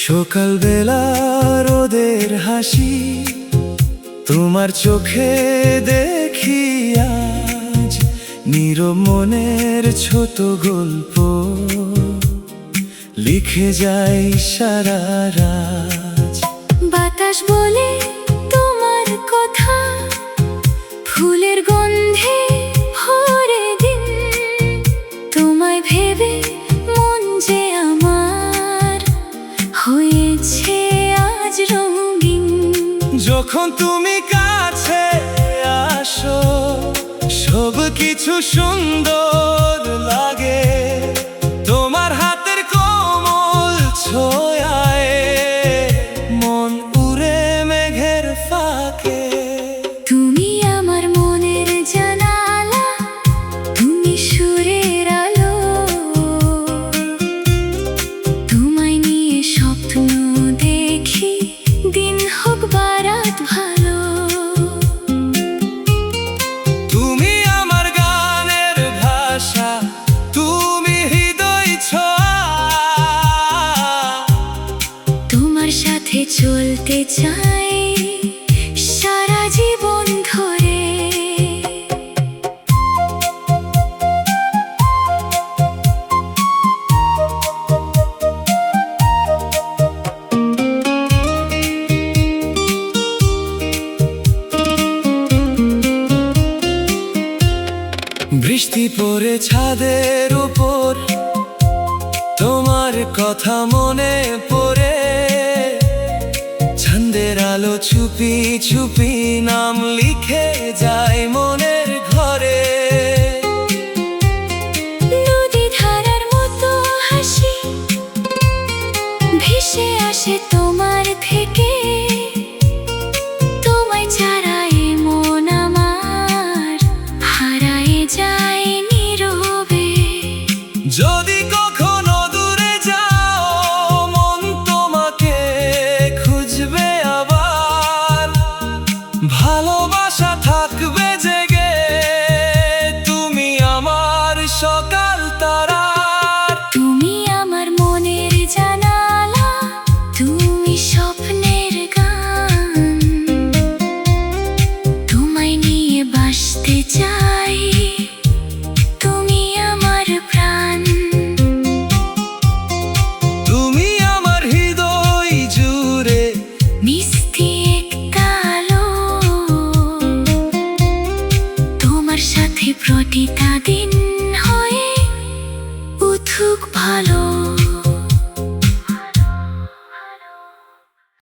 সকালবেলা রোদের হাসি তোমার চোখে দেখি আজ, নীরব মনের ছোট গল্প লিখে যাই সারা রাত। বাতাস বলে তোমার কথা, ফুলের গন্ধে ভরে দিন, তোমায় ভেবে মন যে আমার হয়েছে আজ রঙিন। যখন তুমি কাছে আসো সব কিছু সুন্দর লাগে, তোমার হাতের কোমল ছোঁয়ায় মন উড়ে মেঘের ফাঁকে। তুমি আমার মনের জানালা, তুমি সুরের আলো, তোমায় নিয়ে স্বপ্ন দেখি দিন হোক বা রাত ভালো। তুমি আমার গানের ভাষা, তুমি হৃদয় ছোঁয়া, তোমার সাথে চলতে চাই সারা জীবন ধরে। বৃষ্টি পড়ে ছাদের উপর, তোমার কথা মনে পড়ে, চাঁদের আলো চুপি চুপি নাম লিখে যায় মনের ঘরে। নদী ধারার মতো হাসি ভেসে আসে তোমার থেকে, তোমায় ছাড়া এ মন আমার হারায়ে যায় নীরবে। যদি কখনো দূরে যাও মন তোমাকে খুঁজবে আবার, ভালোবাসা থাকবে জেগে, তুমি আমার সকাল তারা। তুমি আমার মনের জানালা, তুমি স্বপ্নের গান, তোমায় নিয়ে বাসতে চাই, তুমি আমার প্রাণ। তুমি আমার হৃদয় জুড়ে মিষ্টি একটা আলো, তোমার সাথে প্রতিটা দিন হয়ে উঠুক ভালো।